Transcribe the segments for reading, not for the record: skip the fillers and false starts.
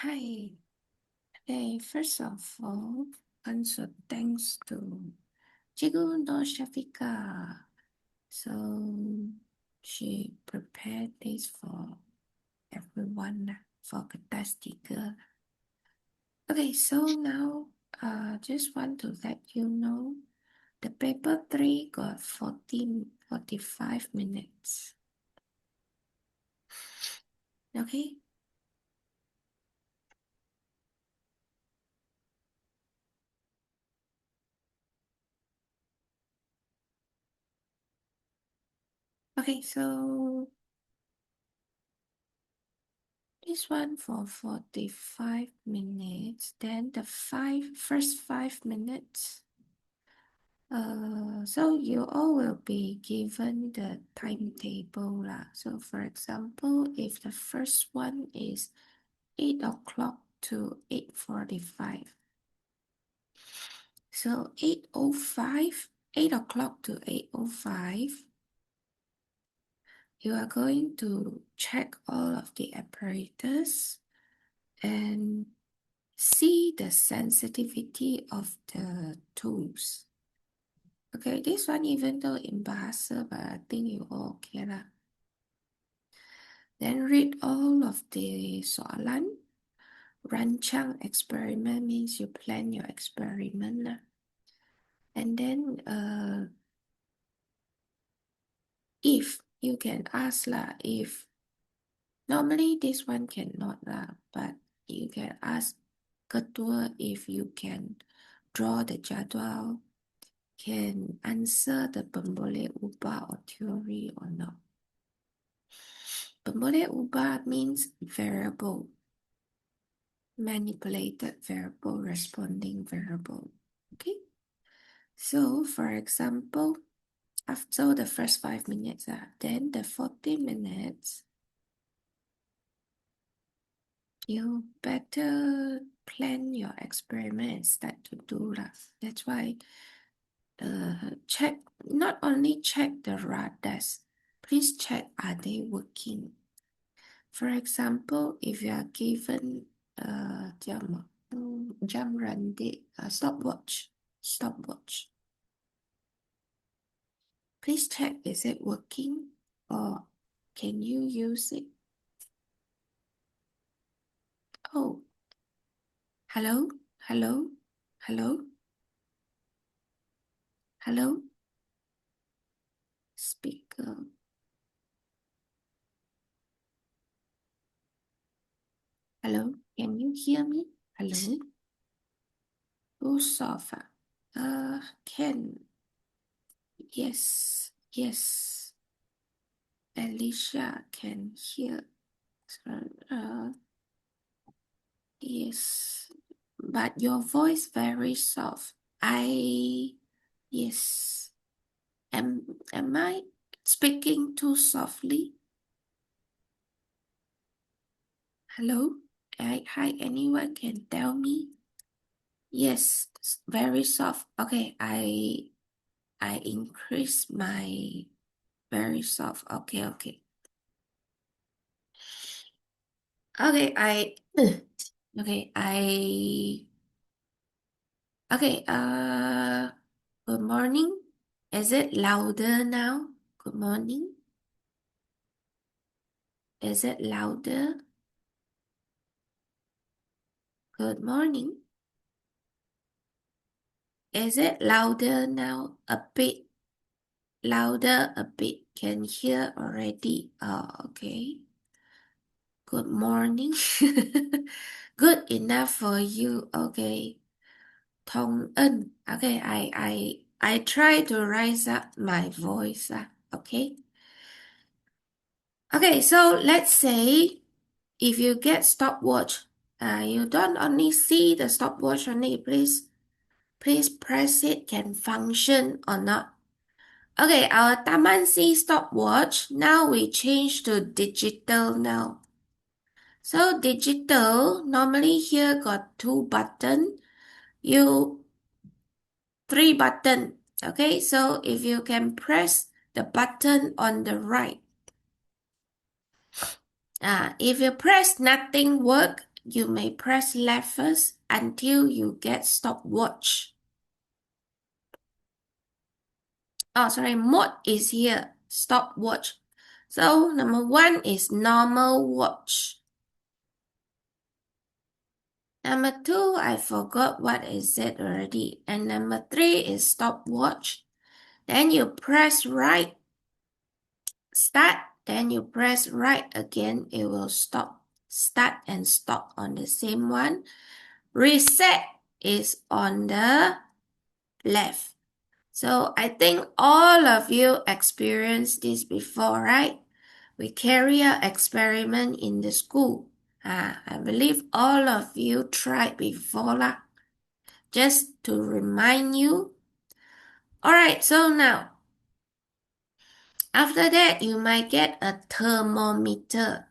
Hi. Okay, first of all, also thanks to Cikgu Nur Shafika. So she prepared this for everyone for kertas tiga. Okay, so now just want to let you know the paper 3 got 45 minutes. Okay. Okay, so this one for 45 minutes, then the first 5 minutes. So you all will be given the timetable lah. So for example, if the first one is 8 o'clock to 8:45. So 8:05, 8 o'clock to 8:05, you are going to check all of the apparatus and see the sensitivity of the tools. Okay, this one even though in Bahasa, but I think you all okay lah. Then read all of the soalan. Rancang experiment means you plan your experiment lah. And then if you can ask lah, if normally this one cannot lah, but you can ask ketua if you can draw the jadual, can answer the pemboleh ubah or theory or not. Pemboleh ubah means variable, manipulated variable, responding variable. Okay. So for example, after the first 5 minutes, then the 40 minutes, you better plan your experiment and start to do lah. That's why check, not only check the radars, please check are they working. For example, if you are given jam randi, stopwatch, please check is it working or can you use it? Oh, hello, hello, hello, hello, speaker. Hello, can you hear me? Hello, who's soft? Can. Yes, yes. Alicia can hear. Yes, but your voice very soft. Yes. Am I speaking too softly? Hello? Hi, anyone can tell me? Yes, very soft. Okay, I increase my very soft. Okay, okay. Okay, okay, okay, good morning. Is it louder now? Good morning. Is it louder? Good morning. Is it louder now? A bit louder, a bit. Can hear already. Oh, okay. Good morning. Good enough for you. Okay. Tong En. Okay, I try to raise up my voice. Okay. Okay, so let's say if you get stopwatch, you don't only see the stopwatch only, please press it can function or not. Okay, our Taman C stopwatch, now we change to digital now. So digital, normally here got 2 button, you 3 button. Okay, so if you can press the button on the right, if you press nothing work, you may press left first until you get stopwatch. Oh, sorry, mode is here, stopwatch. So number 1 is normal watch. Number 2, I forgot what is it already. And number 3 is stopwatch. Then you press right, start, then you press right again, it will stop. Start and stop on the same one. Reset is on the left. So I think all of you experienced this before, right? We carry out experiment in the school. I believe all of you tried before lah. Just to remind you. Alright, so now, after that, you might get a thermometer.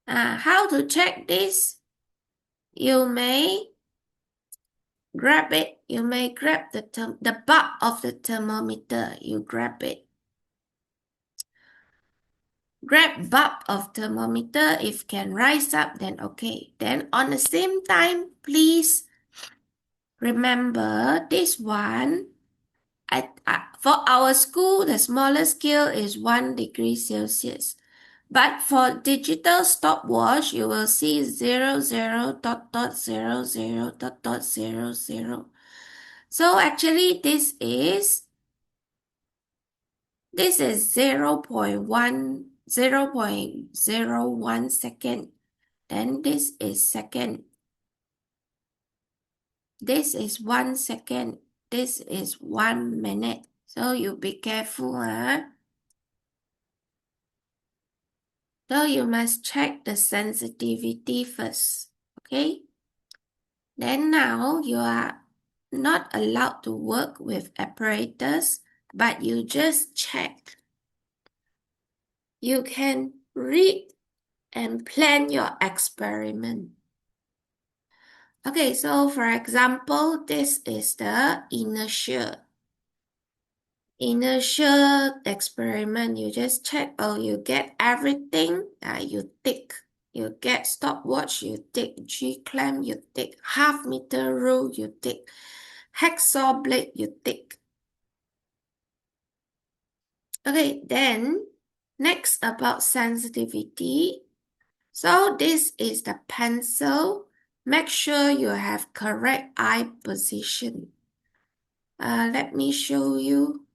How to check this? You may grab it. You may grab the butt of the thermometer. You grab it. Grab bulb of thermometer. If can rise up, then okay. Then on the same time, please remember this one. For our school, the smallest scale is 1 degree Celsius. But for digital stopwatch, you will see 00 dot dot 00 dot dot 00. So actually, this is 0.1 0.01 second. Then this is second. This is 1 second. This is 1 minute. So you be careful, So you must check the sensitivity first, okay? Then now you are not allowed to work with apparatus, but you just check. You can read and plan your experiment. Okay, so for example, this is the inertia. Inertia experiment, you just check, you get everything, you tick. You get stopwatch, you tick. G-clamp, you tick. Half meter rule, you tick. Hacksaw blade, you tick. Okay, then next about sensitivity. So this is the pencil. Make sure you have correct eye position. Let me show you.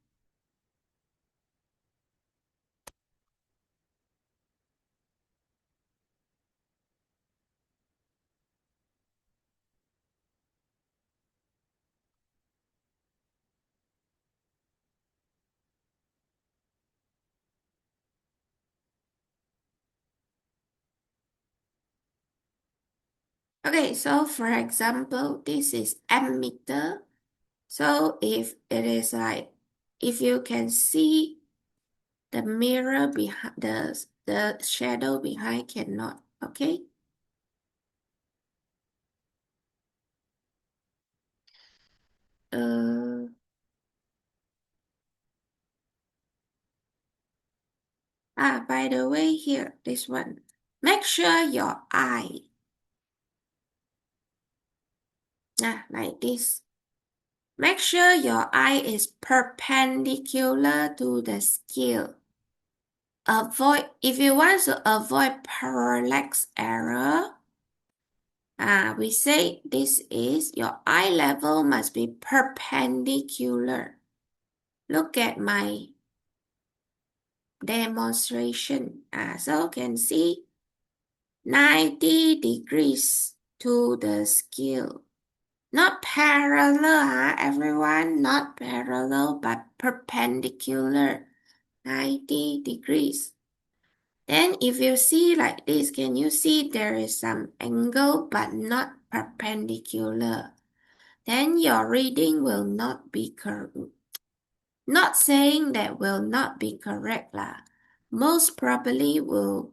Okay, so for example, this is ammeter. So if it is like, if you can see the mirror behind, the shadow behind cannot, okay? By the way, here, this one. Make sure your eye, like this. Make sure your eye is perpendicular to the scale. If you want to avoid parallax error, we say this is your eye level must be perpendicular. Look at my demonstration. So can see 90 degrees to the scale. Not parallel, everyone, not parallel, but perpendicular, 90 degrees. Then if you see like this, can you see there is some angle but not perpendicular? Then your reading will not be correct. Not saying that will not be correct lah. Most probably will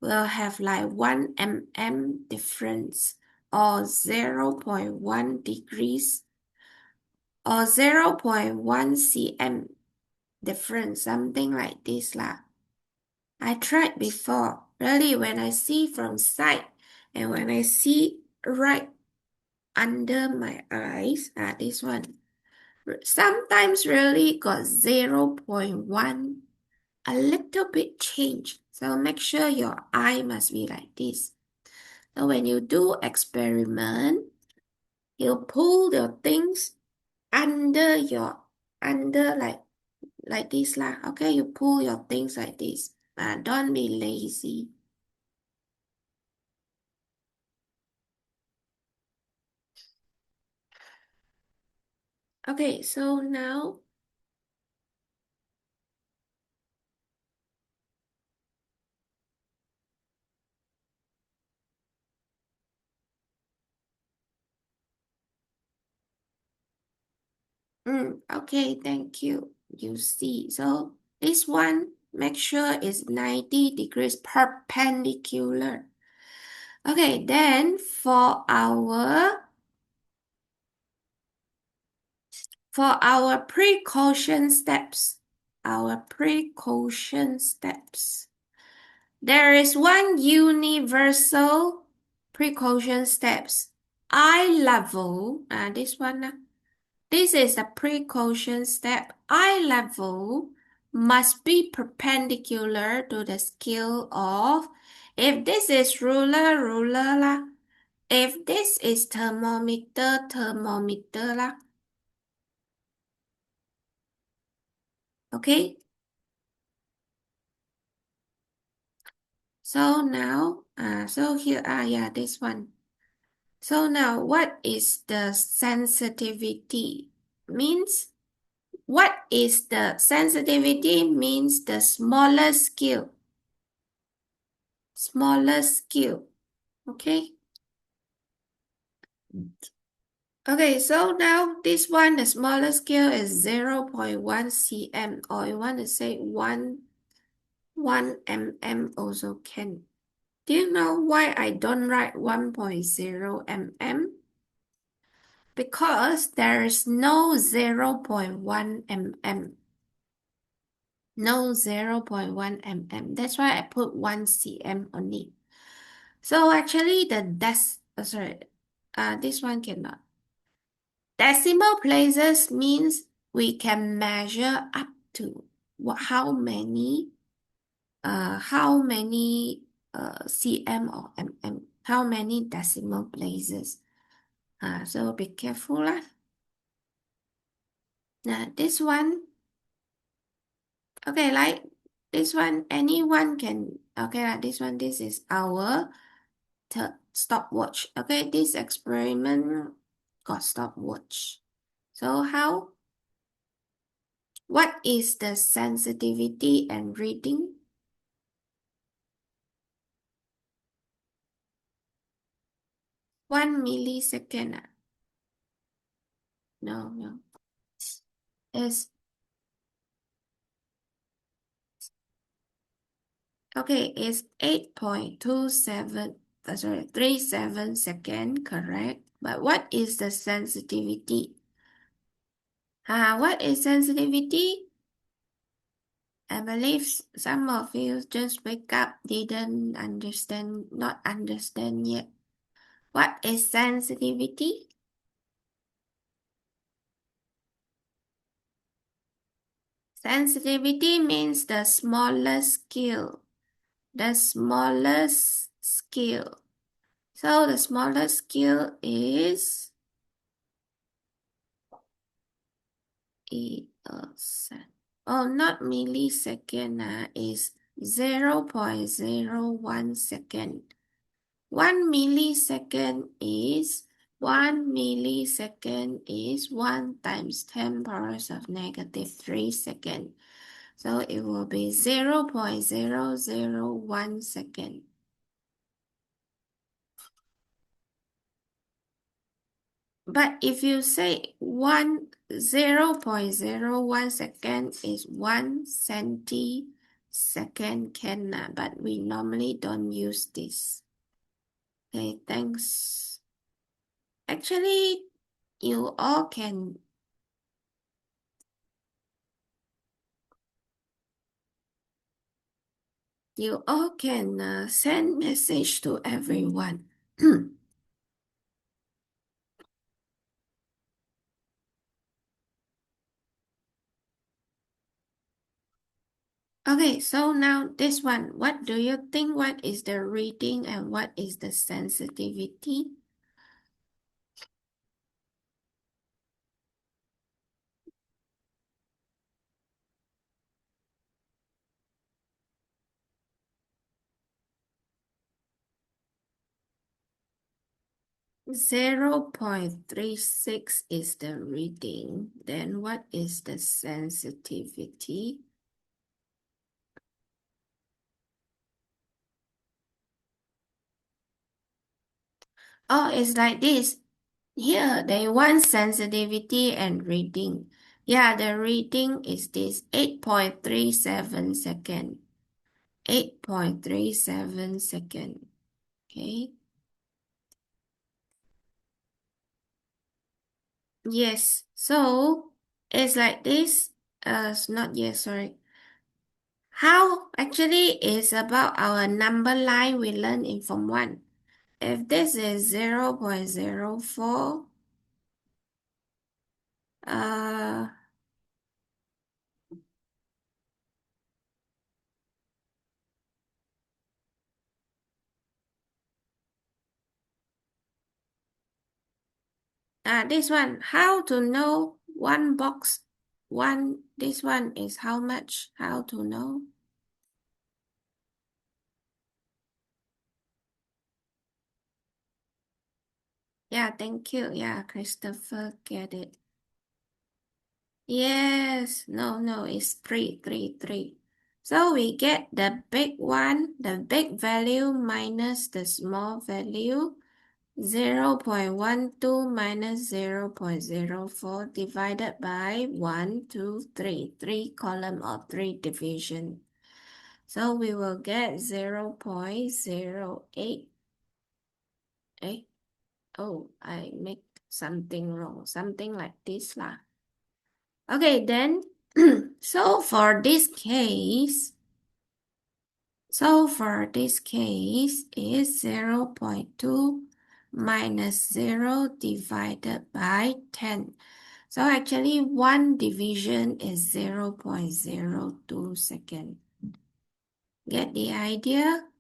have like 1 mm difference or 0.1 degrees or 0.1 cm difference, something like this lah. I tried before. Really, when I see from side and when I see right under my eyes, this one, sometimes really got 0.1, a little bit change. So make sure your eye must be like this. So when you do experiment, you pull your things under your, under like this lah. Okay, you pull your things like this. Don't be lazy. Okay, so now, okay, thank you. You see, so this one, make sure it's 90 degrees perpendicular. Okay, then for our precaution steps, there is one universal precaution steps. Eye level, this one, this is a precaution step. Eye level must be perpendicular to the scale of, if this is ruler, ruler lah. If this is thermometer, thermometer lah. Okay? So now, so here, yeah, this one. So now, what is the sensitivity? What is the sensitivity? Means the smallest scale. Smallest scale. Okay? Okay, so now this one, the smallest scale is 0.1 cm, or you want to say 1 mm also can. Do you know why I don't write 1.0 mm? Because there is no 0.1 mm. No 0.1 mm. That's why I put 1 cm only. So actually this one cannot. Decimal places means we can measure up to how many cm or mm, how many decimal places. So be careful lah. Now this one, okay, like this one, anyone can, okay, like this one, this is our stopwatch. Okay, this experiment got stopwatch. So what is the sensitivity and reading? 1 millisecond. No, no. It's okay, it's 8.27, 37 second, correct? But what is the sensitivity? What is sensitivity? I believe some of you just wake up, didn't understand, not understand yet. What is sensitivity? Sensitivity means the smallest scale. The smallest scale. So the smallest scale is not millisecond, is 0.01 second. 1 times 10 powers of negative 3 seconds. So it will be 0.001 second. But if you say 0.01 second is 1 centisecond can, but we normally don't use this. Okay, thanks. Actually, you all can. You all can send message to everyone. Okay, so now this one, what do you think? What is the reading and what is the sensitivity? Zero point 0.36 is the reading. Then what is the sensitivity? Oh, it's like this. Here, they want sensitivity and reading. Yeah, the reading is this 8.37 second. 8.37 second. Okay. Yes. So it's like this. It's not yes, sorry. How actually is about our number line we learned in Form 1. If this is 0.04, uh, this one, how to know one box, this one is how much, how to know? Yeah, thank you. Yeah, Christopher get it. Yes, no, it's three. So we get the big one, the big value minus the small value, 0.12 minus 0.04 divided by 1, 2, 3, 3 column or 3 division. So we will get 0.08. Oh, I make something wrong, something like this lah. Okay, then, so for this case, is 0.2 minus 0 divided by 10. So actually one division is 0.02 second. Get the idea?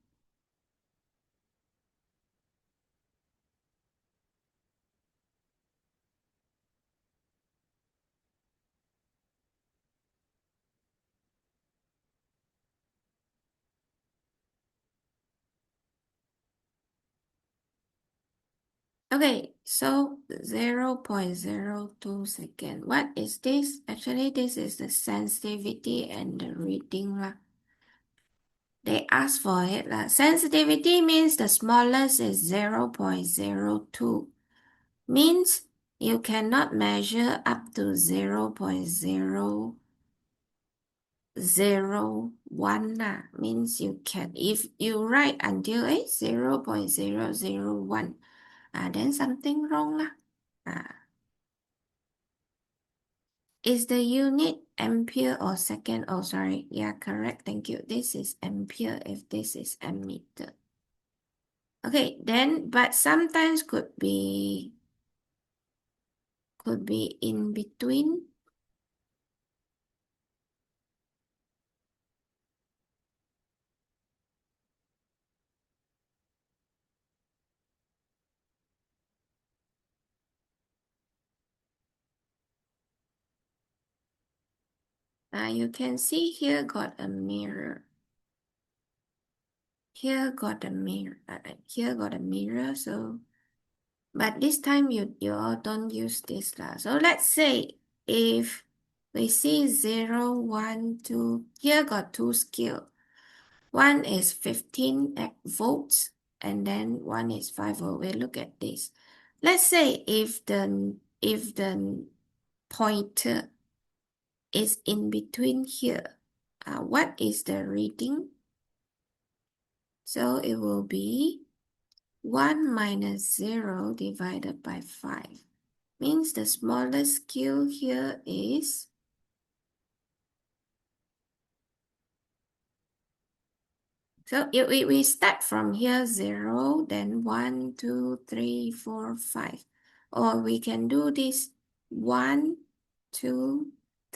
Okay, so 0.02 second. What is this? Actually, this is the sensitivity and the reading lah. They ask for it lah. Sensitivity means the smallest is 0.02. Means you cannot measure up to 0.001 lah. Means you can, if you write until 0.0001, then something wrong lah. Is the unit ampere or second? Oh, sorry. Yeah, correct. Thank you. This is ampere if this is ammeter. Okay, then, but sometimes could be in between. You can see here got a mirror. Here got a mirror. Here got a mirror. So, but this time you all don't use this lah. So let's say if we see 0, 1, 2, here got two scale. One is 15 volts and then one is 5 volt. We look at this. Let's say if the pointer is in between here, what is the reading? So it will be 1 minus 0 divided by 5. Means the smallest scale here is So if we start from here 0, then 1, 2, 3, 4, 5. Or we can do this 1, 2,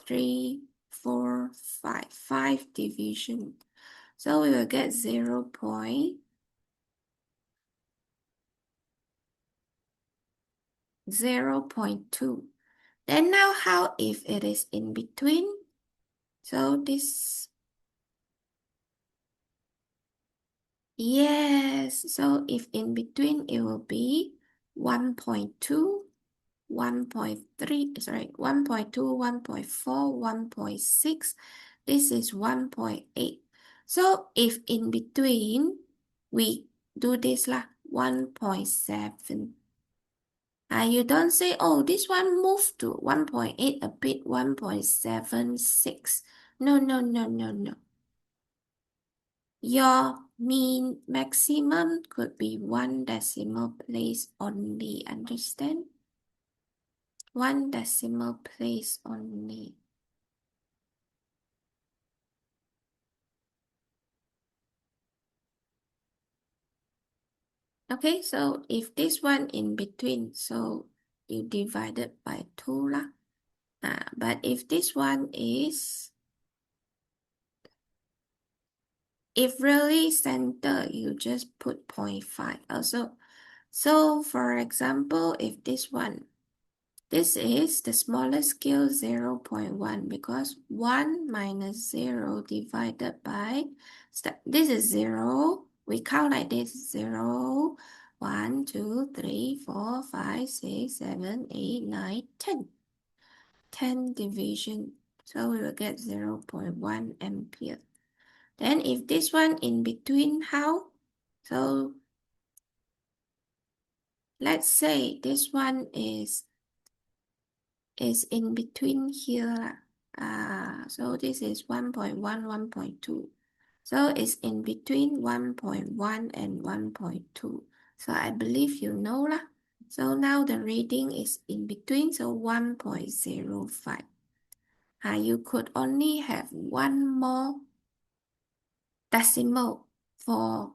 3, 4, 5. 5 division. So we will get 0.2. Then now how if it is in between? So this, yes, so if in between it will be 1.2, 1.3, sorry, 1.2, 1.4, 1.6. This is 1.8. So if in between, we do this lah, 1.7. You don't say, oh, this one moved to 1.8 a bit, 1.76. No, no, no, no, no. Your mean maximum could be one decimal place only, understand? One decimal place only. Okay, so if this one in between, so you divide it by 2 lah. But if this one is, if really center, you just put 0.5. Also, so for example, if this one, this is the smallest scale 0.1 because 1 minus 0 divided by, this is 0. We count like this, 0, 1, 2, 3, 4, 5, 6, 7, 8, 9, 10. 10 division. So we will get 0.1 ampere. Then if this one in between, how? So let's say this one is in between here. So this is 1.1, 1.2. So it's in between 1.1 and 1.2. So I believe you know lah. So now the reading is in between, so 1.05. You could only have one more decimal for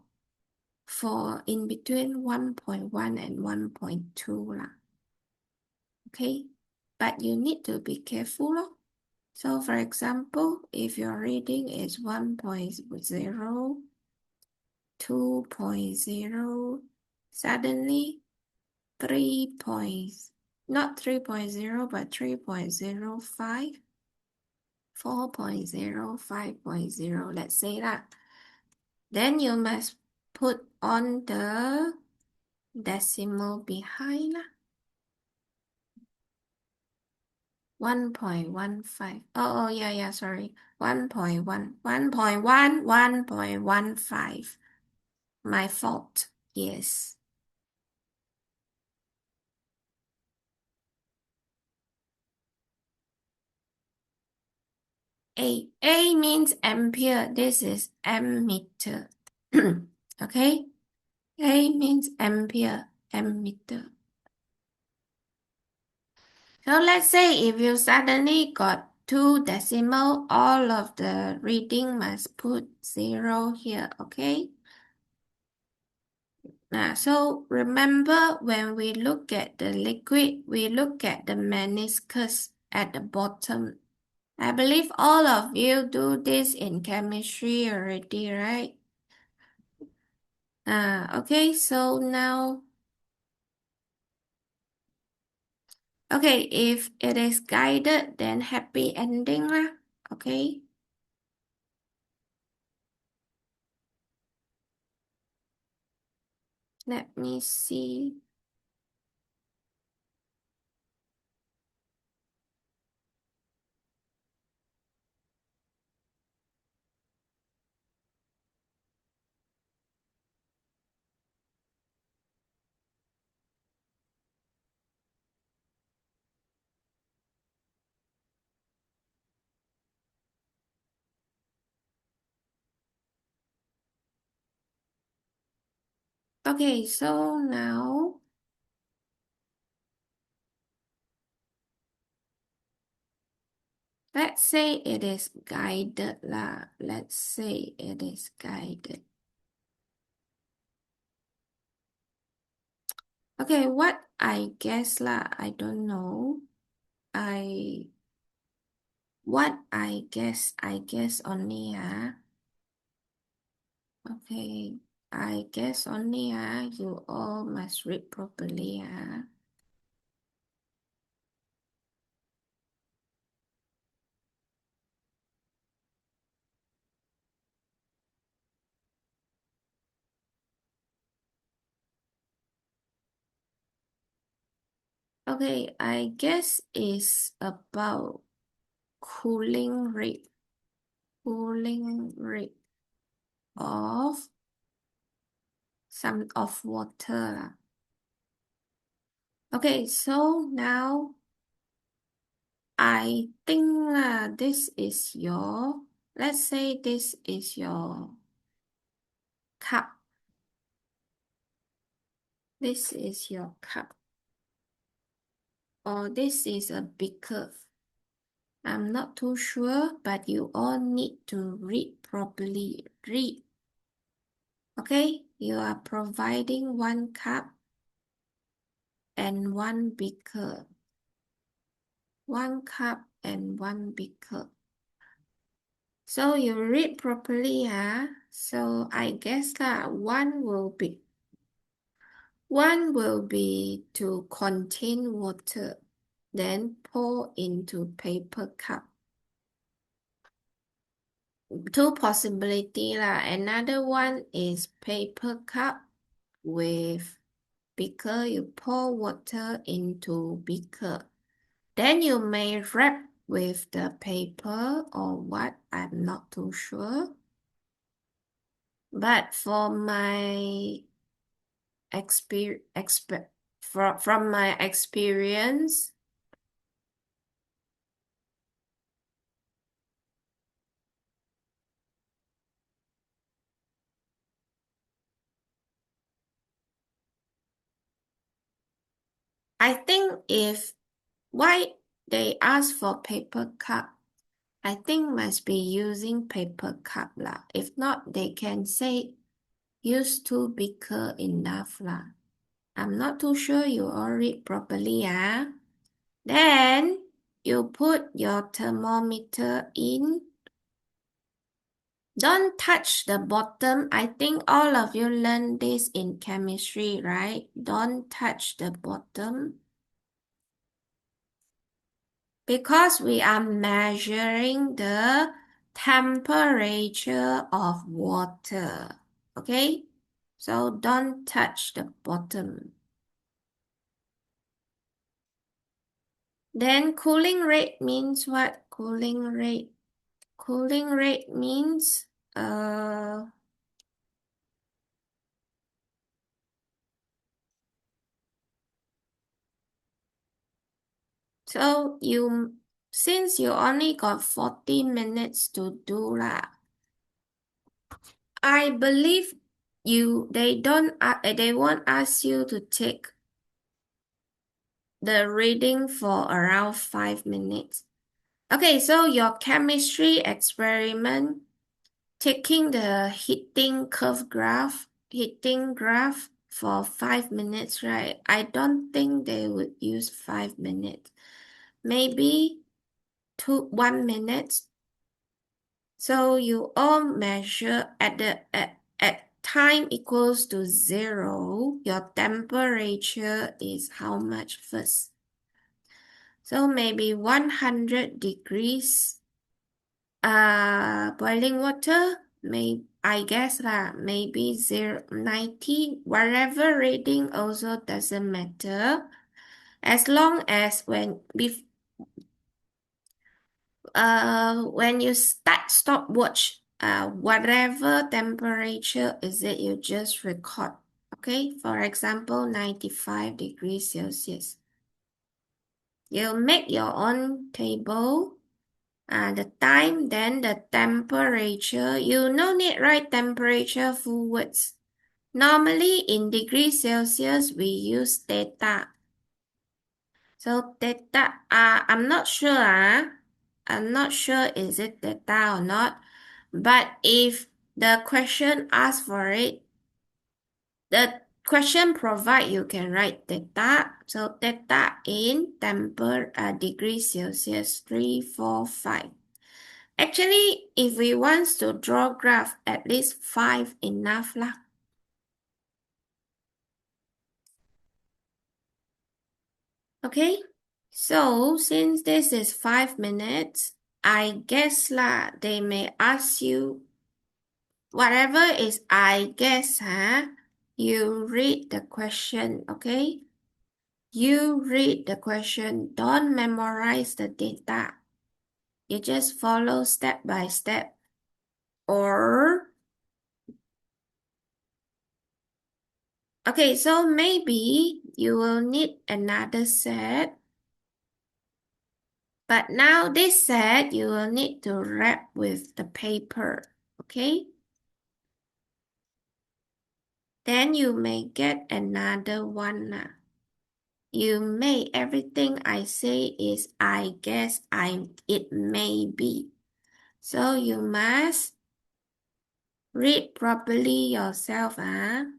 in between 1.1 and 1.2 lah. Okay, but you need to be careful lor. So for example, if your reading is 1.0, 2.0, suddenly 3 points, not 3.0, but 3.05, 4.0, 5.0, let's say that. Then you must put on the decimal behind lah. 1.15. Oh, yeah, sorry. 1.1, 1.1, 1.15. My fault. Yes. A means ampere. This is ammeter. Okay? A means ampere, ammeter. So let's say if you suddenly got two decimal, all of the reading must put 0 here, okay? So remember when we look at the liquid, we look at the meniscus at the bottom. I believe all of you do this in chemistry already, right? Okay, so now, okay, if it is guided, then happy ending lah, okay? Let me see. Okay, so now, let's say it is guided lah. Let's say it is guided. Okay, what I guess lah, I don't know. I I guess only Okay, I guess only you all must read properly Okay, I guess it's about cooling rate, cooling rate of some of water lah. Okay, so now I think this is let's say this is your cup. This is your cup. Or this is a beaker. I'm not too sure, but you all need to read properly. Read. Okay, you are providing one cup and one beaker. One cup and one beaker. So you read properly, So I guess one will be to contain water, then pour into paper cup. Two possibility lah. Another one is paper cup with beaker. You pour water into beaker. Then you may wrap with the paper or what, I'm not too sure. But for my from my experience, I think why they ask for paper cup, I think must be using paper cup lah. If not, they can say use two beaker enough lah. I'm not too sure you all read properly Then you put your thermometer in. Don't touch the bottom. I think all of you learned this in chemistry, right? Don't touch the bottom. Because we are measuring the temperature of water. Okay? So don't touch the bottom. Then cooling rate means what? Cooling rate. Cooling rate means so since you only got 40 minutes to do I believe they won't ask you to take the reading for around 5 minutes. Okay, so your chemistry experiment, taking the heating graph for 5 minutes, right? I don't think they would use 5 minutes. Maybe 1 minute. So you all measure at time equals to 0, your temperature is how much first? So maybe 100 degrees boiling water, I guess maybe 90, whatever reading also doesn't matter. As long as when you stopwatch, whatever temperature is it, you just record. Okay, for example, 95 degrees Celsius. You make your own table, the time, then the temperature. You no need write temperature full words. Normally in degrees Celsius, we use theta. So theta, I'm not sure. I'm not sure is it theta or not. But if the question asks for it, the question provide you can write theta. So theta in degrees Celsius 3, 4, 5. Actually, if we want to draw graph, at least 5 enough lah. Okay, so since this is 5 minutes, I guess lah, they may ask you whatever is I guess, huh? You read the question, okay? You read the question, don't memorize the data. You just follow step by step. Or, okay, so maybe you will need another set. But now this set, you will need to wrap with the paper, okay? Then you may get another one now. You may, everything I say is I guess, it may be. So you must read properly yourself, huh?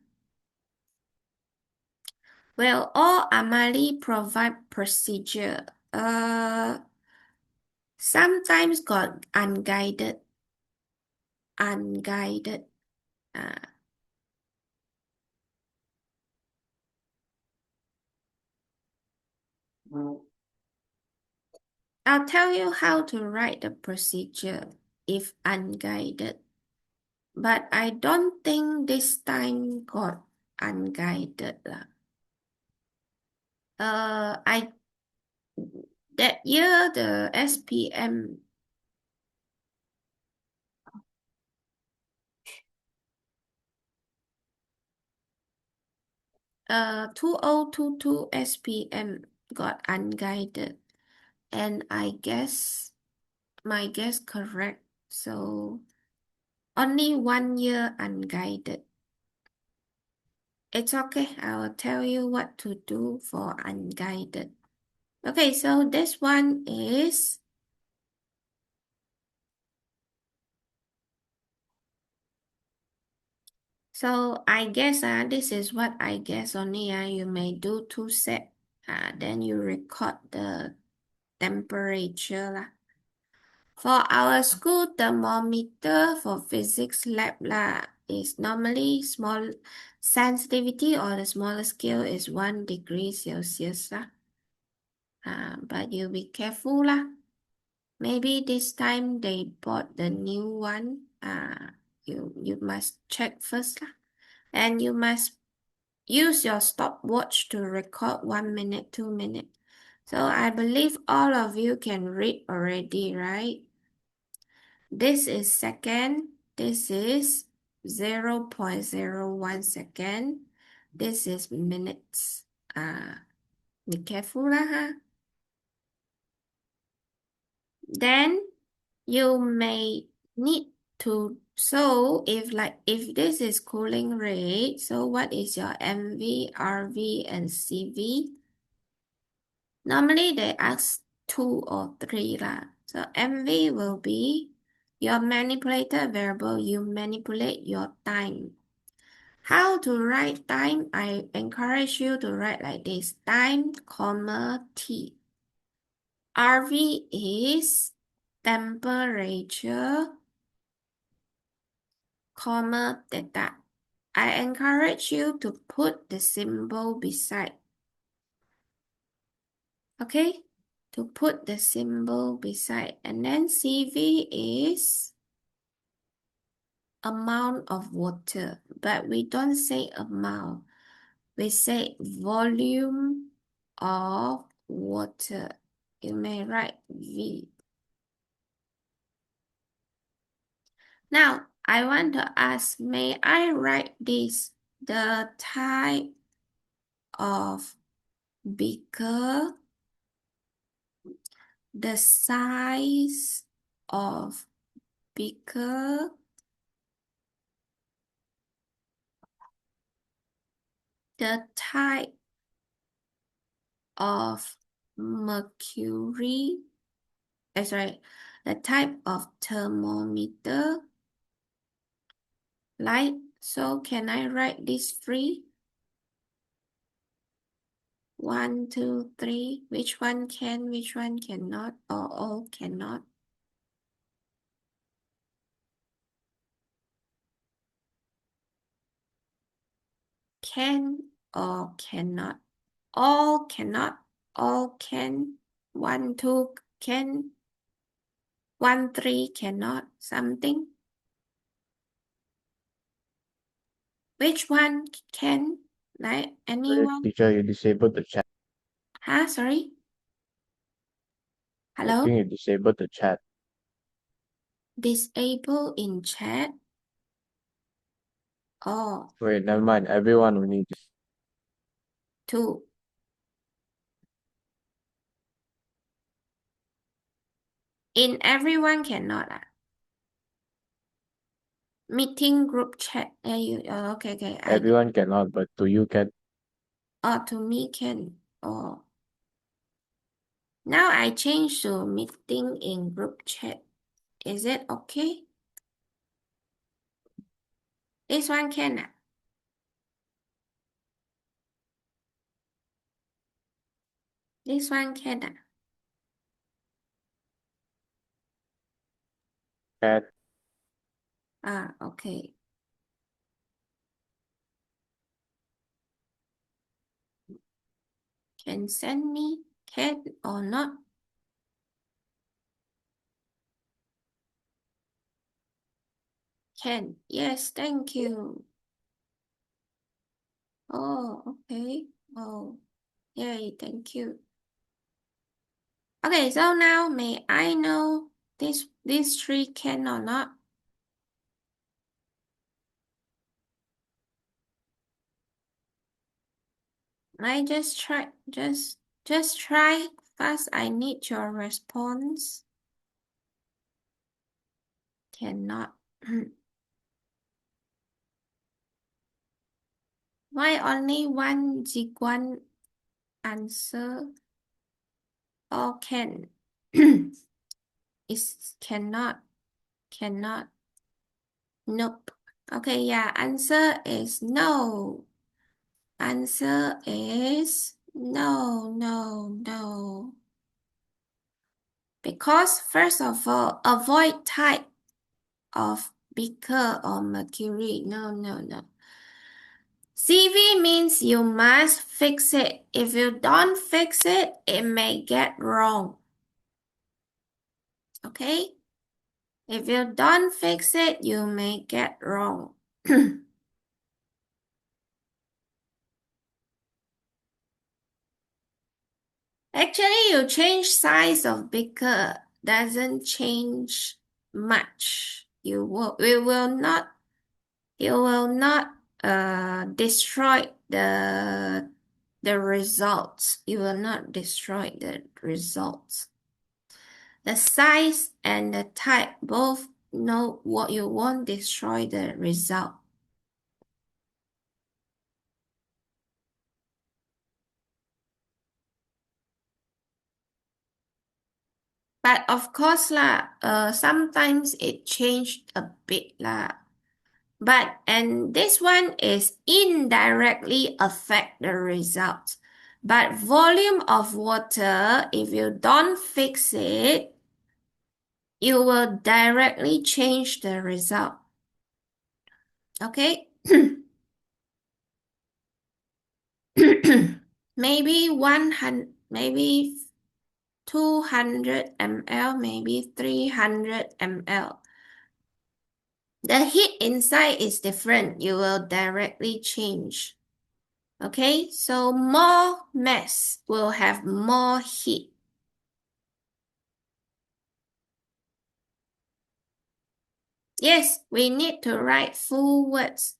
Well, all Amali provide procedure. Sometimes got unguided. Unguided. Uh, I'll tell you how to write the procedure if unguided. But I don't think this time got unguided lah. I that year the SPM 2022 SPM got unguided, and I guess my guess correct. So only 1 year unguided. It's okay. I will tell you what to do for unguided. Okay, so this one is so I guess this is what I guess only. You may do 2 set. Then you record the temperature lah. For our school thermometer for physics lab lah is normally small sensitivity or the smaller scale is 1 degree Celsius lah. But you be careful lah. Maybe this time they bought the new one. You must check first lah. And you must use your stopwatch to record 1 minute, 2 minutes. So I believe all of you can read already, right? This is second. This is 0.01 second. This is minutes. Be careful lah, huh? Then you may need to, so if this is cooling rate, so what is your MV, RV, and CV? Normally they ask 2 or 3 lah. So MV will be your manipulated variable. You manipulate your time. How to write time? I encourage you to write like this: time, comma, T. RV is temperature, comma, theta. I encourage you to put the symbol beside. Okay? To put the symbol beside. And then CV is amount of water. But we don't say amount. We say volume of water. You may write V. Now, I want to ask, may I write this? The type of beaker, the size of beaker, the type of mercury, sorry, the type of thermometer, light. So can I write this free? 1, 2, 3. Which one can, which one cannot, or all cannot? Can or cannot? All cannot, all can. 1, 2 can. 1, 3 cannot. Something. Which one can? Like anyone? Teacher, you disabled the chat. Huh? Sorry? I think Hello? you disabled the chat. Disable in chat? Oh, Wait, never mind. Everyone will need to. 2. In everyone cannot. Meeting group chat. Okay. Everyone cannot, but to you can. To me can. Oh. Now I change to meeting in group chat. Is it okay? This one can. This one can. Can. Okay. Can send me? Can or not? Can. Yes, thank you. Oh, okay. Oh, yay, thank you. Okay, so now may I know these 3 can or not? I just try. First, I need your response. Cannot. Why only one Jiguan answer? Or can? Is cannot. Nope. Okay, yeah, answer is no. Answer is no. Because first of all, avoid type of beaker or mercury. No. CV means you must fix it. If you don't fix it, it may get wrong. Okay? If you don't fix it, you may get wrong. Actually, you change size of beaker doesn't change much. You will not destroy the results. You will not destroy the results. The size and the type both know what you won't destroy the result. But of course lah, sometimes it changed a bit lah. And this one is indirectly affect the result. But volume of water, if you don't fix it, you will directly change the result. Okay? Maybe 100, maybe 200 ml, maybe 300 ml. The heat inside is different. You will directly change. Okay, so more mass will have more heat. Yes, we need to write full words.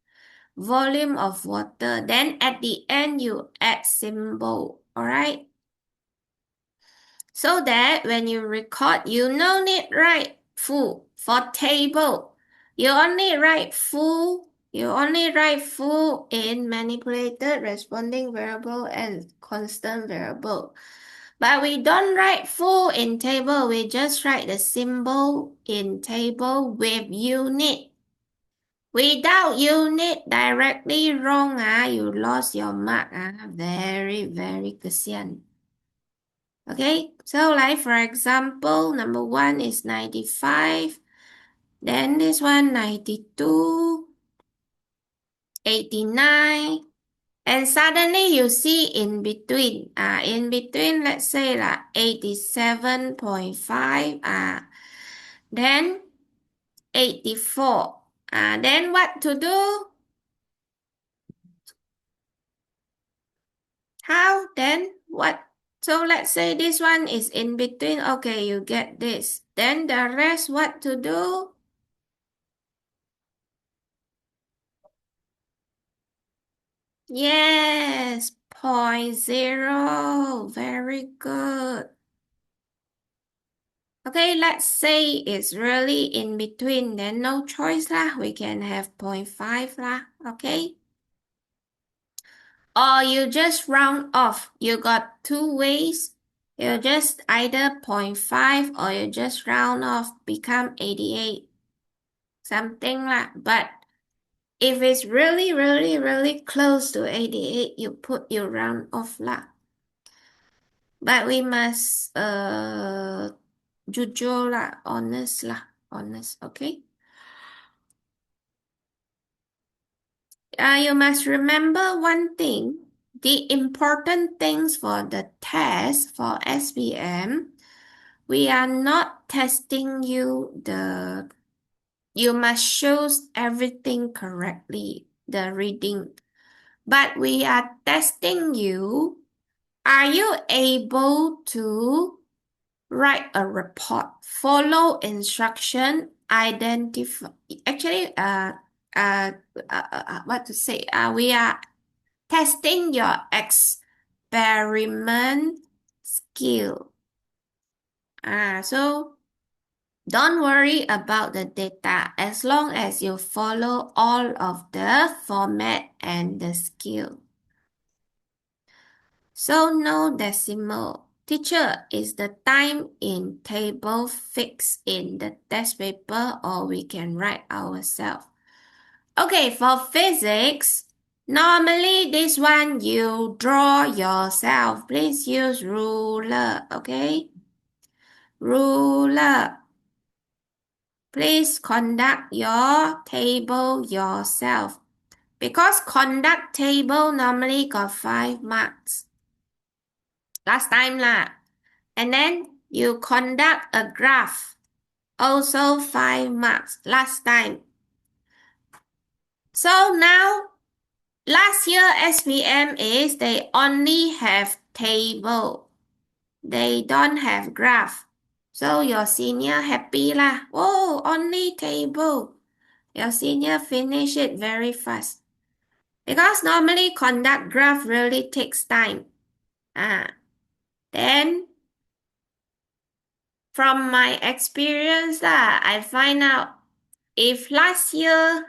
Volume of water. Then at the end, you add symbol. Alright? So that when you record, you no need write full. For table, you only write full. You only write full in manipulated, responding variable, and constant variable. But we don't write full in table. We just write the symbol in table with unit. Without unit directly wrong, you lost your mark. Very, very kesian. Okay, so like for example, number one is 95. Then this one 92, 89. And suddenly you see in between. In between, let's say like 87.5. Then 84. Then what to do? How? Then what? So let's say this one is in between. Okay, you get this. Then the rest, what to do? Yes, point zero. Very good. Okay, let's say it's really in between. Then no choice lah. We can have point five lah. Okay. Or you just round off. You got two ways. You just either point five or you just round off, become 88. Something like, but if it's really, really, really close to 88, you round off lah. But we must jujur lah, honest lah, honest, okay? You must remember one thing. The important things for the test for SPM, we are not testing you must show everything correctly, the reading. But we are testing you. Are you able to write a report, follow instruction, identify, actually, what to say? We are testing your experiment skill. So don't worry about the data as long as you follow all of the format and the skill. So no decimal. Teacher, is the time in table fixed in the test paper or we can write ourselves? Okay, for physics, normally this one you draw yourself. Please use ruler, okay? Ruler. Please conduct your table yourself. Because conduct table normally got 5 marks. Last time lah. And then you conduct a graph. Also 5 marks. Last time. So now, last year SPM is they only have table. They don't have graph. So your senior happy lah. Oh, only table. Your senior finish it very fast. Because normally conduct graph really takes time. Then from my experience lah, I find out if last year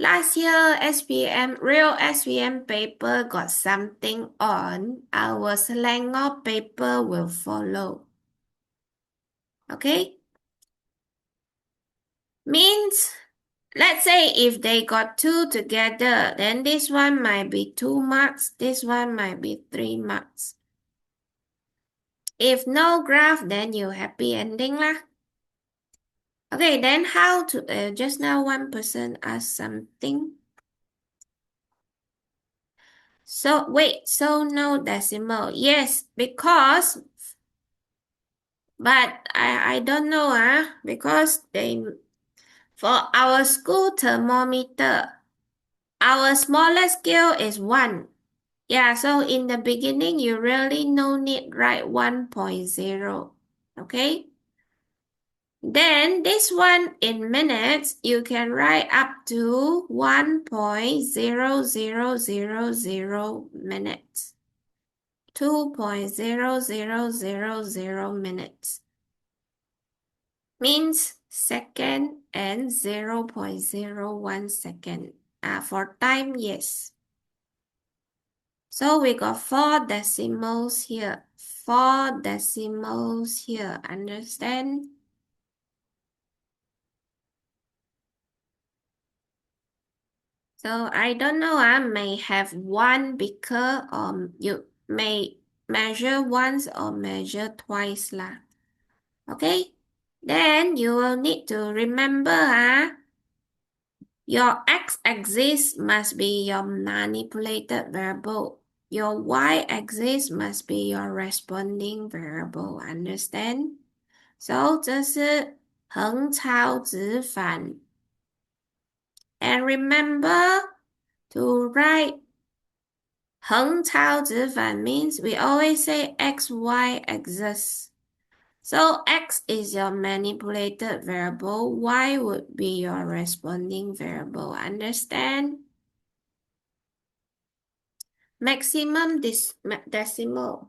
SPM, real SPM paper got something on, our Selangor paper will follow. Okay? Means, let's say if they got 2 together, then this one might be 2 marks, this one might be 3 marks. If no graph, then you happy ending lah. Okay, then how to, just now one person asked something. So, wait, so no decimal. Yes, because, but I don't know, because for our school thermometer, our smallest scale is 1. Yeah, so in the beginning, you really no need write 1.0, okay? Then this one in minutes, you can write up to 1.0000 minutes. 2.0000 minutes. Means second and 0.01 second. For time, yes. So we got 4 decimals here. 4 decimals here. Understand? So I don't know, I may have one beaker or you may measure once or measure twice lah. Okay? Then you will need to remember your x-axis must be your manipulated variable. Your y-axis must be your responding variable. Understand? So 这是横超直反。And remember to write 横超直反 means we always say x, y axis. So x is your manipulated variable, y would be your responding variable. Understand? Maximum decimal.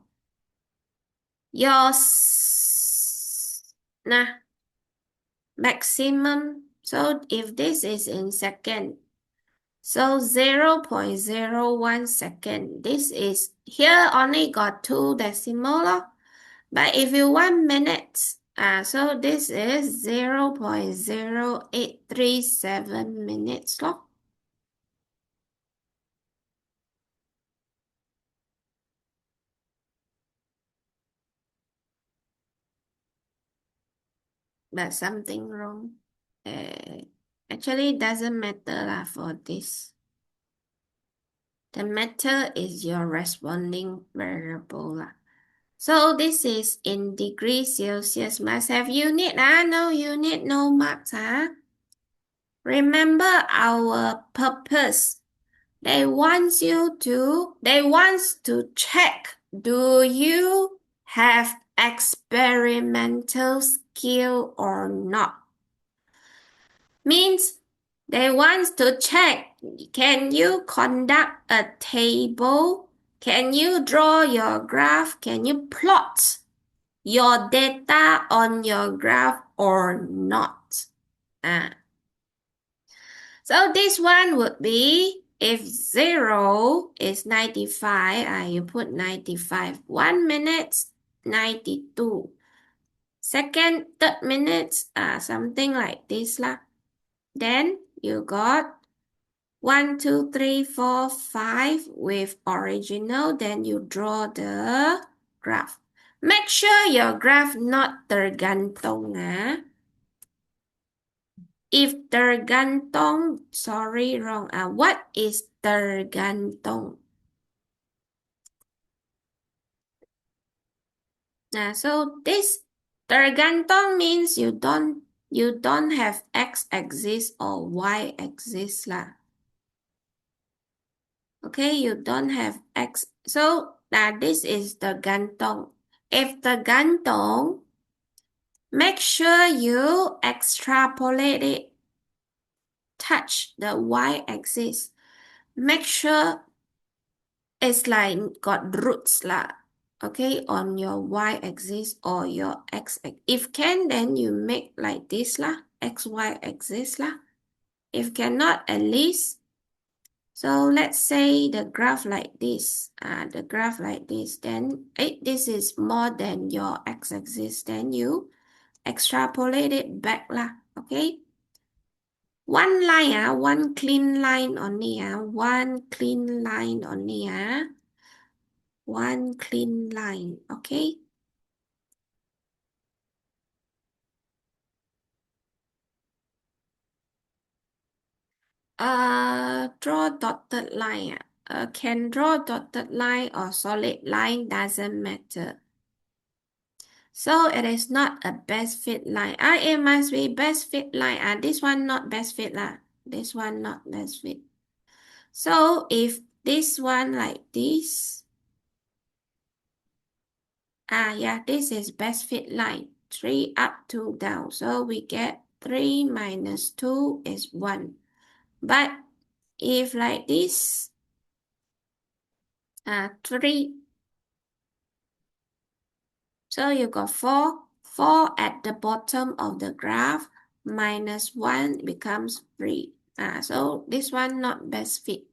Your maximum. So if this is in second, so 0.01 second. This is here only got two decimal. But if you want minutes, so this is 0.0837 minutes. But something wrong. Actually, doesn't matter for this. The matter is your responding variable. So this is in degrees Celsius. Must have unit. No unit, no marks. Remember our purpose. They want to check, do you have experimental skill or not? Means they want to check, can you conduct a table? Can you draw your graph? Can you plot your data on your graph or not? So this one would be if 0 is 95, you put 95. 1 minute, 92. Second, third minutes, something like this lah. Then you got 1, 2, 3, 4, 5 with original. Then you draw the graph. Make sure your graph not tergantung. If tergantung, sorry, wrong. What is tergantung? So this tergantung means you don't have x-axis or y-axis lah. Okay, you don't have x. So this is tergantung. If tergantung, make sure you extrapolate it. Touch the y-axis. Make sure it's like got roots lah. Okay, on your y-axis or your x-axis. If can, then you make like this lah, x-y axis lah. If cannot, at least. So let's say the graph like this. The graph like this. Then this is more than your x-axis. Then you extrapolate it back lah. Okay. One line, one clean line only. One clean line only. One clean line. Okay. Draw dotted line. Can draw dotted line or solid line, doesn't matter. So it is not a best fit line. It must be best fit line. This one not best fit lah. This one not best fit. So if this one like this, yeah, this is best fit line. 3 up, 2 down. So we get 3 minus 2 is 1. But if like this, 3. So you got 4. 4 at the bottom of the graph minus 1 becomes 3. So this one not best fit.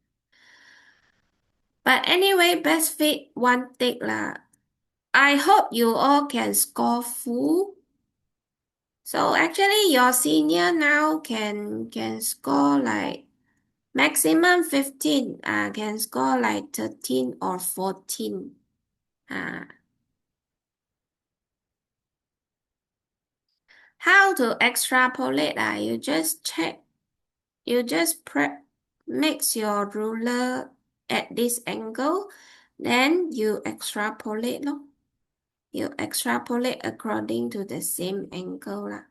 But anyway, best fit one tick lah. I hope you all can score full. So actually your senior now can score like Maximum 15 can score like 13 or 14. How to extrapolate? You just check, you just mix your ruler at this angle, then you extrapolate. Lor. You extrapolate according to the same angle. Lah.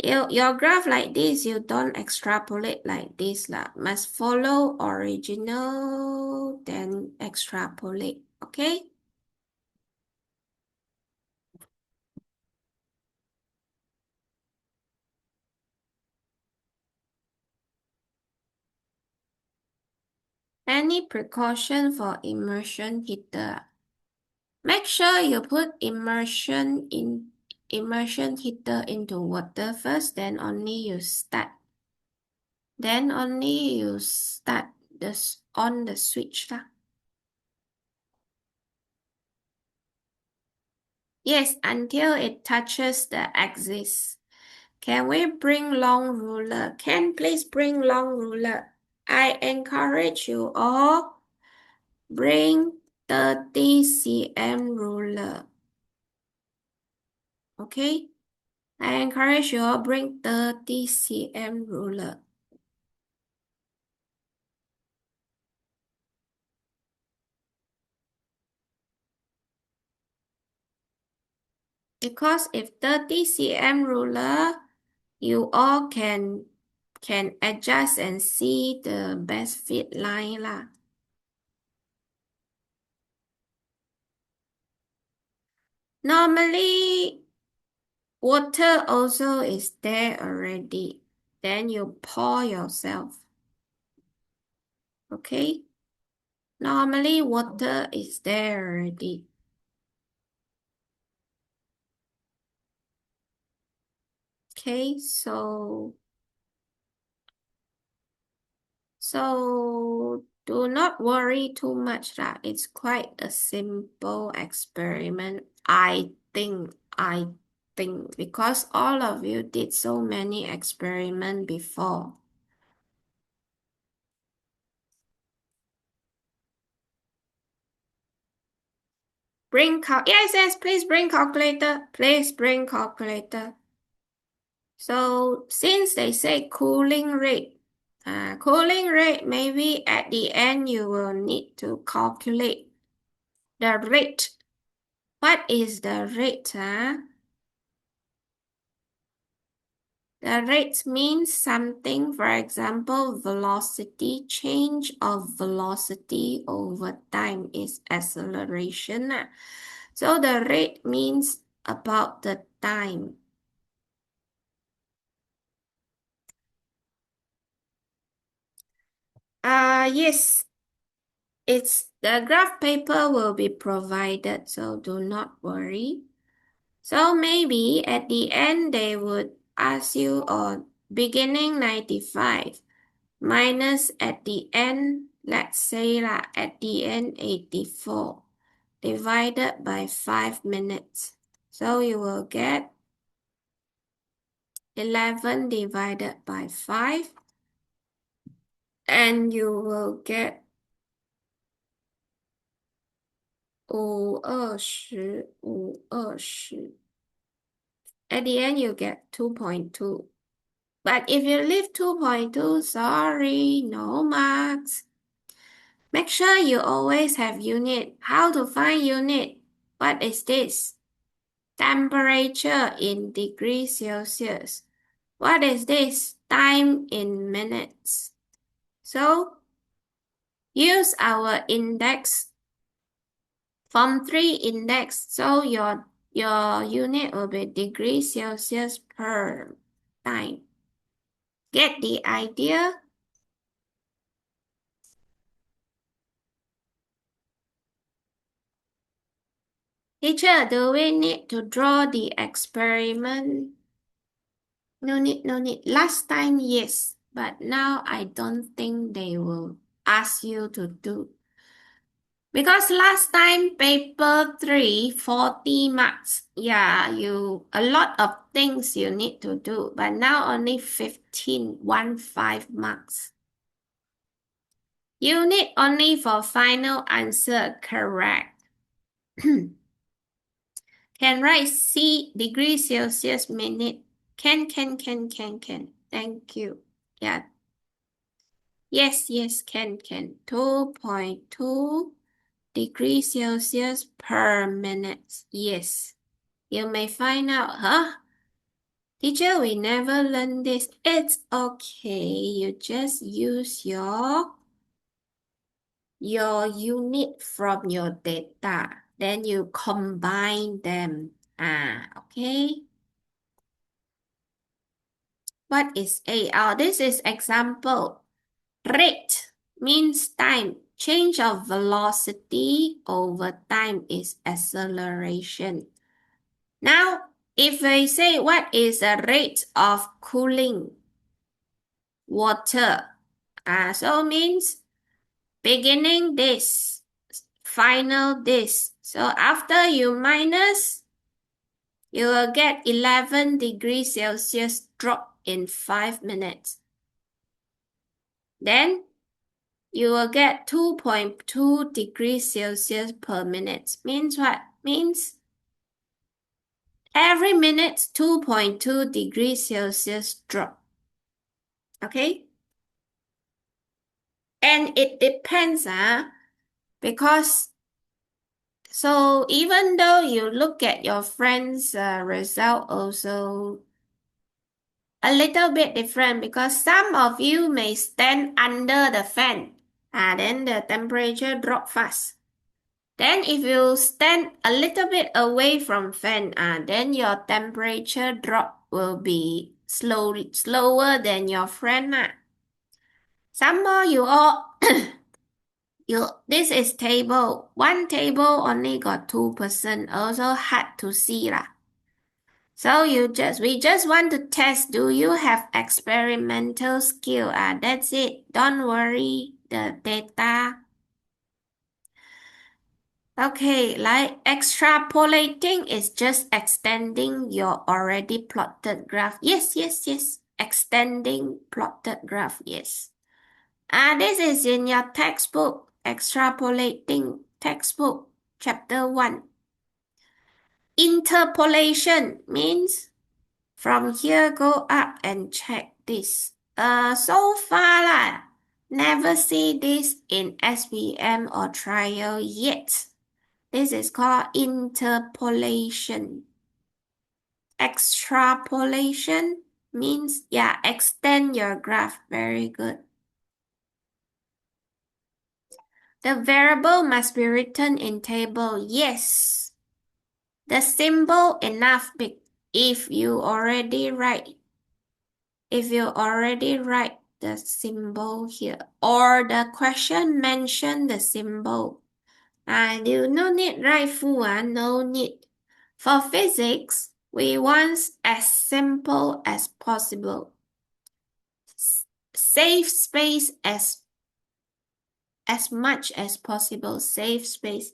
Your graph like this, you don't extrapolate like this. Lah. Must follow original, then extrapolate. Okay? Any precaution for immersion heater? Make sure you put immersion heater into water first, then only you start. Then only you start this on the switch. Lah. Yes, until it touches the axis. Can we bring long ruler? Can please bring long ruler? I encourage you all bring 30 cm ruler. Okay? I encourage you all bring 30 cm ruler. Because if 30 cm ruler, you all can adjust and see the best fit line lah. Normally, water also is there already. Then you pour yourself. Okay? Normally, water is there already. Okay, so do not worry too much lah. It's quite a simple experiment. I think, because all of you did so many experiments before. Yes, please bring calculator. Please bring calculator. So since they say cooling rate, maybe at the end you will need to calculate the rate. What is the rate? The rate means something, for example, velocity, change of velocity over time is acceleration. So the rate means about the time. Yes, it's the graph paper will be provided, so do not worry. So maybe at the end they would ask you on beginning 95 minus at the end, let's say at the end 84 divided by 5 minutes. So you will get 11 divided by 5 and you will get 5、20、5、20。At the end, you get 2.2. But if you leave 2.2, sorry, no marks. Make sure you always have unit. How to find unit? What is this? Temperature in degrees Celsius. What is this? Time in minutes. So, use our index, Form 3 index. So your unit will be degrees Celsius per time. Get the idea? Teacher, do we need to draw the experiment? No need, no need. Last time, yes, but now I don't think they will ask you to do. Because last time paper 3, 40 marks. Yeah, a lot of things you need to do, but now only 15, 5 marks. You need only for final answer correct. Can write C degrees Celsius minute. Can. Thank you. Yeah. Yes, can. 2.2 degrees Celsius per minute. Yes. You may find out, huh? Teacher, we never learned this. It's okay. You just use your unit from your data. Then you combine them. Okay. What is A? This is example. Rate means time. Change of velocity over time is acceleration. Now, if I say what is the rate of cooling water? So means beginning this, final this. So after you minus, you will get 11 degrees Celsius drop in 5 minutes. Then you will get 2.2 degrees Celsius per minute. Means what? Means every minute 2.2 degrees Celsius drop. Okay? And it depends, because so even though you look at your friend's result also a little bit different because some of you may stand under the fan, then the temperature drop fast. Then if you stand a little bit away from fan, then your temperature drop will be slower than your friend. Some more you all this is table. One table only got 2%. Also hard to see lah. So we just want to test. Do you have experimental skill? That's it. Don't worry the data. Okay, like extrapolating is just extending your already plotted graph. Yes. Extending plotted graph, yes. This is in your textbook, extrapolating textbook, chapter 1. Interpolation means from here go up and check this. So far lah, never see this in SPM or trial yet. This is called interpolation. Extrapolation means, extend your graph. Very good. The variable must be written in table. Yes. The symbol enough big. If you already write the symbol here or the question mention the symbol, you no need write full, no need. For physics, we want as simple as possible. Save space as much as possible. Save space.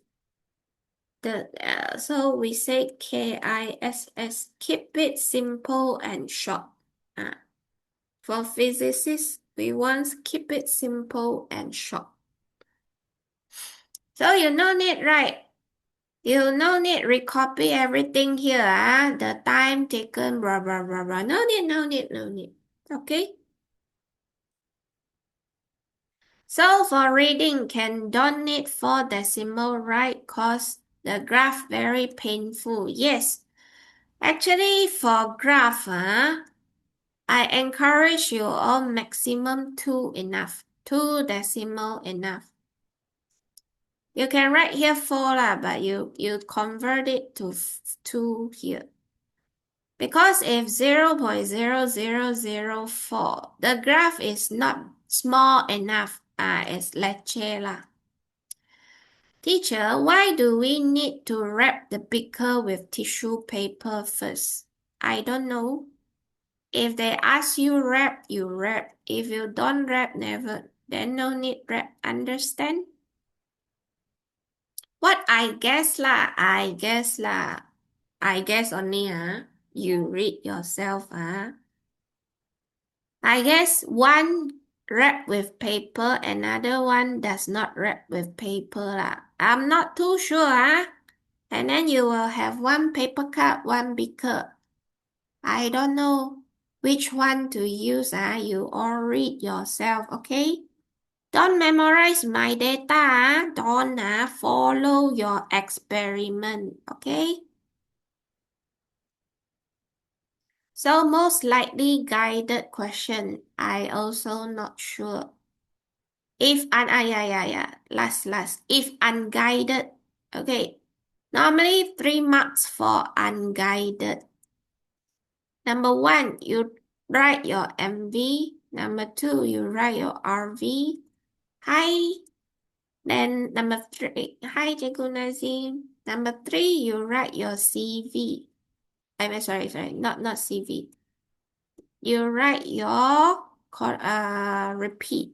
So we say KISS, keep it simple and short. For physicists, we want keep it simple and short. So you no need, right? You no need recopy everything here. The time taken, blah, blah, blah, blah. No need. Okay? So for reading, don't need 4 decimal, right? Cause the graph very painful. Yes. Actually, for graph, I encourage you all maximum 2 enough. 2 decimal enough. You can write here 4 lah, but you convert it to 2 here. Because if 0.0004, the graph is not small enough, it's lecce lah. Teacher, why do we need to wrap the beaker with tissue paper first? I don't know. If they ask you wrap, you wrap. If you don't wrap, never. Then no need wrap. Understand? What I guess lah, I guess lah. I guess only, you read yourself, I guess one wrap with paper, another one does not wrap with paper lah. I'm not too sure, And then you will have one paper cup, one beaker. I don't know which one to use, You all read yourself, okay? Don't memorize my data, Don't, follow your experiment, okay? So most likely guided question, I also not sure. If yeah. Last. If unguided, okay. Normally 3 marks for unguided. Number one, you write your MV. Number two, you write your RV. Hi. Then number three, hi Cikgu Nazim. Number three, you write your CV. I'm sorry, not CV. You write your repeat.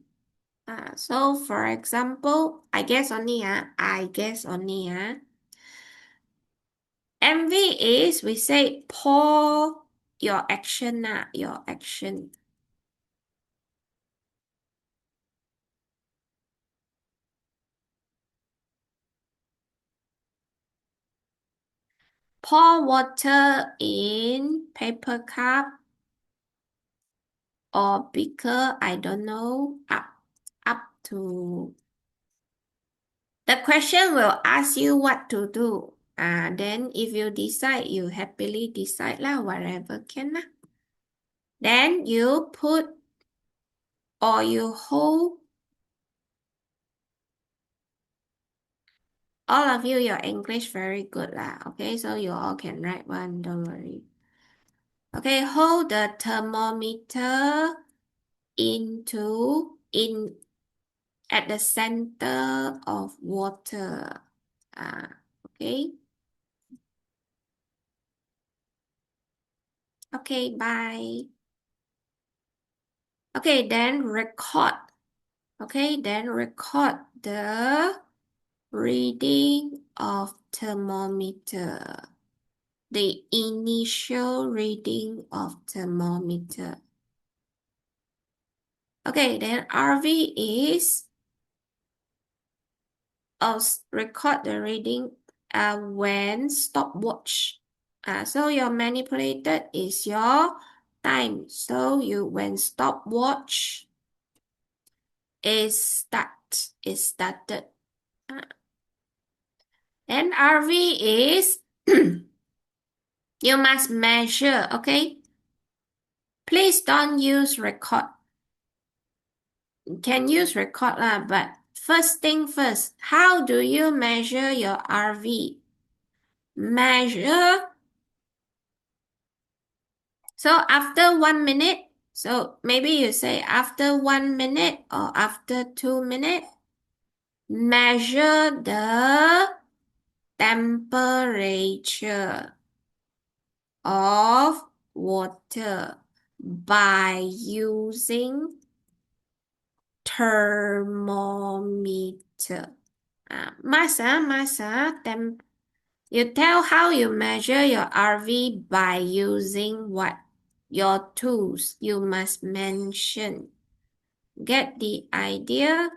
So for example, I guess only, MV is we say pour your action, your action. Pour water in paper cup or beaker, I don't know, up to. The question will ask you what to do. Then if you decide, you happily decide lah, whatever can lah. Then you put or you hold. All of you, your English very good lah. Okay, so you all can write one, don't worry. Okay, hold the thermometer in at the center of water. Okay. Okay, bye. Okay, then record. Okay, then record the reading of thermometer. The initial reading of thermometer. Okay, then RV is record the reading when stopwatch. So your manipulated is your time. So when stopwatch is started. And RV is you must measure, okay? Please don't use record. You can use record but first thing first, how do you measure your RV? Measure. So after 1 minute, so maybe you say after 1 minute or after 2 minutes, measure the temperature of water by using thermometer. You tell how you measure your RV by using what? Your tools you must mention. Get the idea?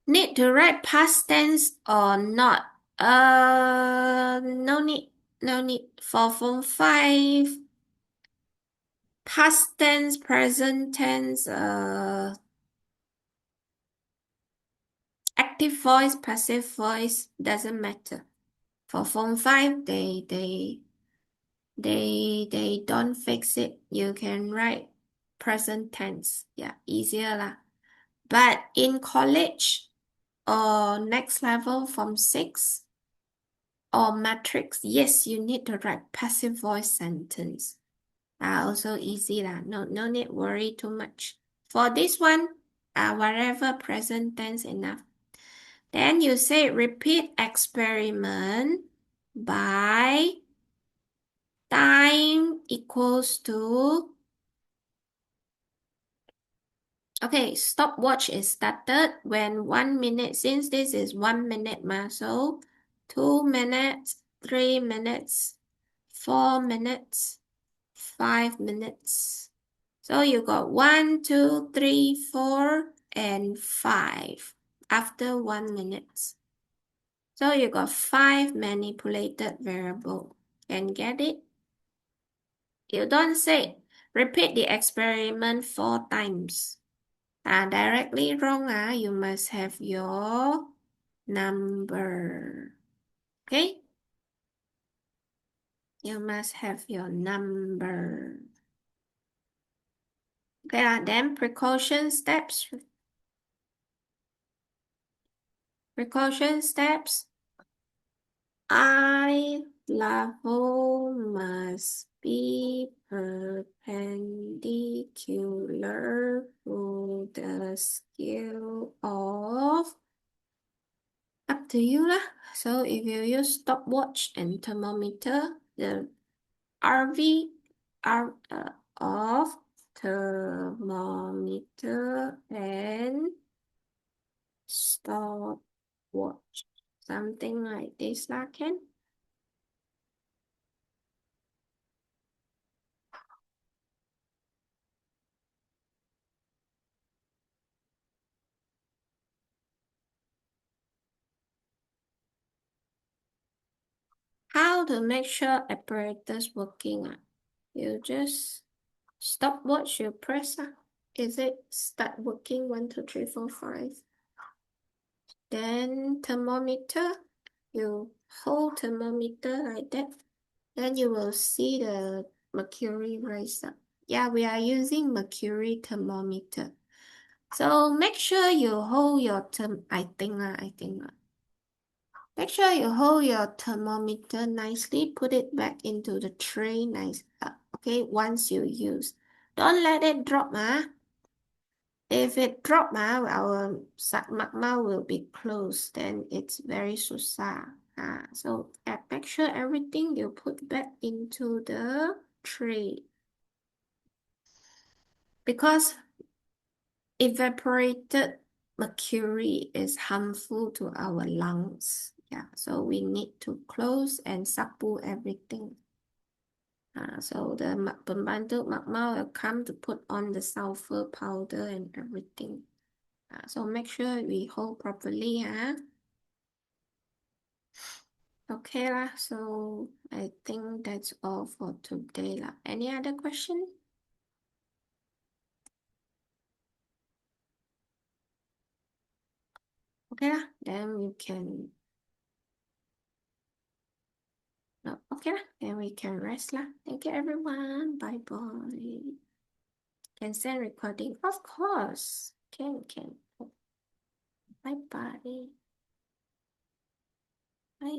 Need to write past tense or not? No need. For Form 5, past tense, present tense, active voice, passive voice, doesn't matter. For Form 5, they don't fix it. You can write present tense. Yeah, easier lah. But in college or next level Form 6 or matrix, yes, you need to write passive voice sentence. Also easy lah. No need worry too much. For this one, whatever present tense enough. Then you say repeat experiment by time equals to Okay, stopwatch is started when 1 minute, since this is 1 minute, so 2 minutes, 3 minutes, 4 minutes, 5 minutes. So you got 1, 2, 3, 4, and 5 after 1 minute. So you got 5 manipulated variable. Can get it? You don't say. Repeat the experiment 4 times. Directly wrong, you must have your number. Okay? You must have your number. Okay, then precaution steps. Precaution steps. Eye level must be perpendicular to the scale of, up to you lah. So if you use stopwatch and thermometer, the RV of thermometer and stopwatch, something like this lah, can? How to make sure apparatus working? You just stopwatch, you press. Is it start working? 1, 2, 3, 4, 5. Then thermometer, you hold thermometer like that. Then you will see the mercury rise up. Yeah, we are using mercury thermometer. So make sure you hold your I think. Make sure you hold your thermometer nicely. Put it back into the tray nice. Okay, once you use. Don't let it drop. If it drop, our magma will be closed. Then it's very susah. So make sure everything you put back into the tray. Because evaporated mercury is harmful to our lungs. Yeah, so we need to close and sapu everything. So the pembantu magma will come to put on the sulfur powder and everything. So make sure we hold properly. Okay lah. So I think that's all for today lah. Any other question? Okay lah. Then we can. No, okay lah. Then we can rest lah. Thank you everyone. Bye bye. Can send recording, of course. Can. Bye bye. Bye.